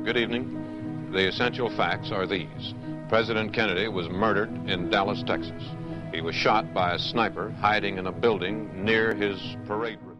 Good evening. The essential facts are these. President Kennedy was murdered in Dallas, Texas. He was shot by a sniper hiding in a building near his parade route.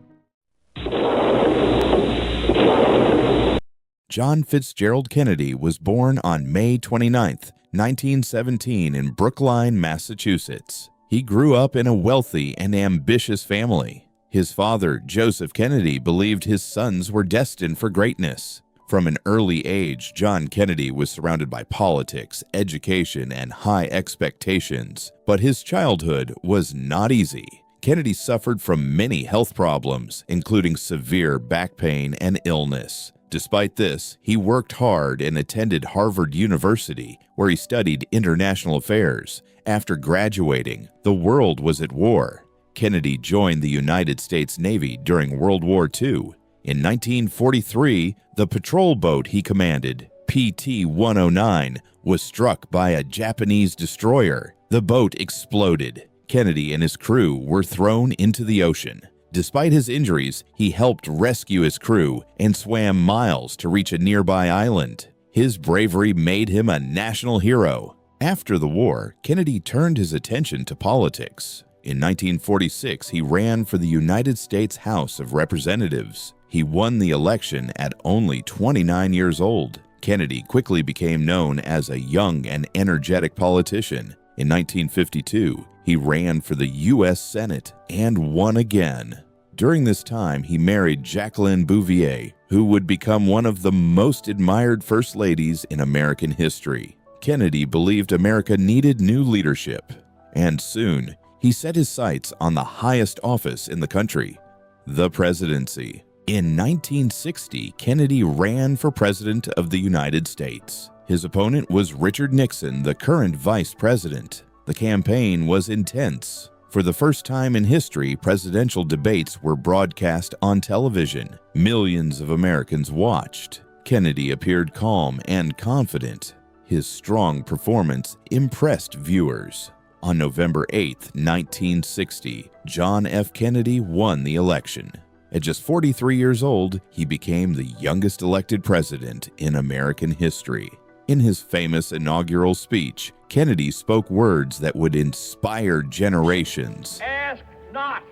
John Fitzgerald Kennedy was born on May 29, 1917 in Brookline, Massachusetts. He grew up in a wealthy and ambitious family. His father, Joseph Kennedy, believed his sons were destined for greatness. From an early age, John Kennedy was surrounded by politics, education, and high expectations. But his childhood was not easy. Kennedy suffered from many health problems, including severe back pain and illness. Despite this, he worked hard and attended Harvard University, where he studied international affairs. After graduating, the world was at war. Kennedy joined the United States Navy during World War II. In 1943, the patrol boat he commanded, PT-109, was struck by a Japanese destroyer. The boat exploded. Kennedy and his crew were thrown into the ocean. Despite his injuries, he helped rescue his crew and swam miles to reach a nearby island. His bravery made him a national hero. After the war, Kennedy turned his attention to politics. In 1946, he ran for the United States House of Representatives. He won the election at only 29 years old. Kennedy quickly became known as a young and energetic politician. In 1952, he ran for the U.S. Senate and won again. During this time, he married Jacqueline Bouvier, who would become one of the most admired first ladies in American history. Kennedy believed America needed new leadership, and soon he set his sights on the highest office in the country, the presidency. In 1960, Kennedy ran for president of the United States. His opponent was Richard Nixon, the current vice president. The campaign was intense. For the first time in history, presidential debates were broadcast on television. Millions of Americans watched. Kennedy appeared calm and confident. His strong performance impressed viewers. On November 8, 1960, John F. Kennedy won the election. At just 43 years old, he became the youngest elected president in American history. In his famous inaugural speech, Kennedy spoke words that would inspire generations. Ask not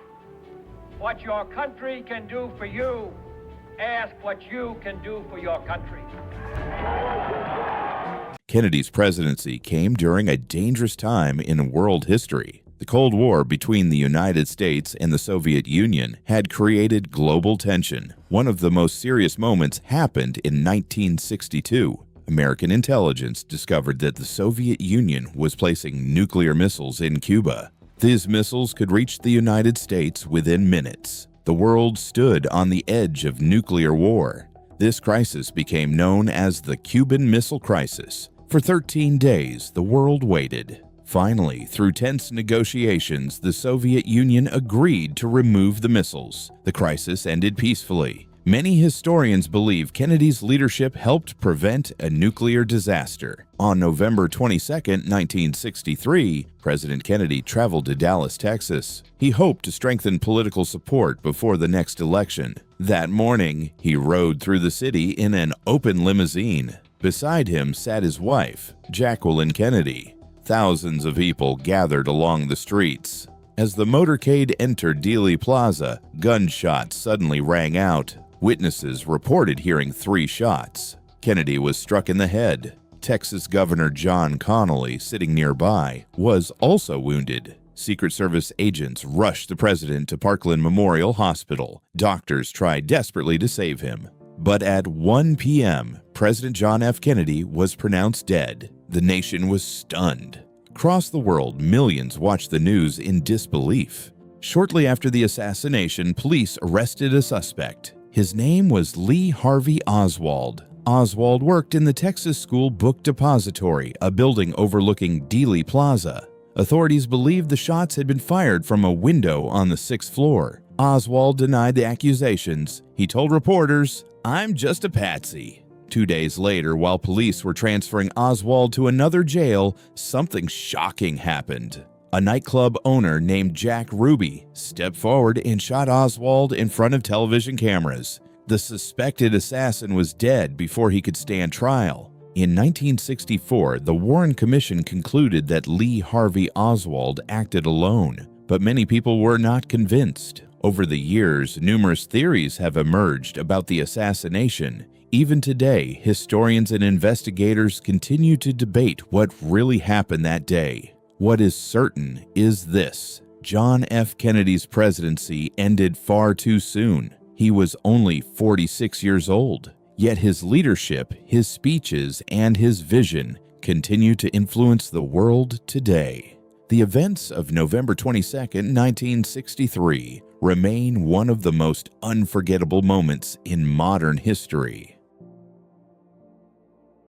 what your country can do for you. Ask what you can do for your country. Kennedy's presidency came during a dangerous time in world history. The Cold War between the United States and the Soviet Union had created global tension. One of the most serious moments happened in 1962. American intelligence discovered that the Soviet Union was placing nuclear missiles in Cuba. These missiles could reach the United States within minutes. The world stood on the edge of nuclear war. This crisis became known as the Cuban Missile Crisis. For 13 days, the world waited. Finally, through tense negotiations, the Soviet Union agreed to remove the missiles. The crisis ended peacefully. Many historians believe Kennedy's leadership helped prevent a nuclear disaster. On November 22, 1963, President Kennedy traveled to Dallas, Texas. He hoped to strengthen political support before the next election. That morning, he rode through the city in an open limousine. Beside him sat his wife, Jacqueline Kennedy. Thousands of people gathered along the streets. As the motorcade entered Dealey Plaza, gunshots suddenly rang out. Witnesses reported hearing 3 shots. Kennedy was struck in the head. Texas Governor John Connally, sitting nearby, was also wounded. Secret Service agents rushed the president to Parkland Memorial Hospital. Doctors tried desperately to save him. But at 1 p.m., President John F. Kennedy was pronounced dead. The nation was stunned. Across the world, millions watched the news in disbelief. Shortly after the assassination, police arrested a suspect. His name was Lee Harvey Oswald. Oswald worked in the Texas School Book Depository, a building overlooking Dealey Plaza. Authorities believed the shots had been fired from a window on the 6th floor. Oswald denied the accusations. He told reporters, "I'm just a patsy." 2 days later, while police were transferring Oswald to another jail, something shocking happened. A nightclub owner named Jack Ruby stepped forward and shot Oswald in front of television cameras. The suspected assassin was dead before he could stand trial. In 1964, the Warren Commission concluded that Lee Harvey Oswald acted alone, but many people were not convinced. Over the years, numerous theories have emerged about the assassination. Even today, historians and investigators continue to debate what really happened that day. What is certain is this: John F. Kennedy's presidency ended far too soon. He was only 46 years old. Yet his leadership, his speeches, and his vision continue to influence the world today. The events of November 22, 1963, remain one of the most unforgettable moments in modern history.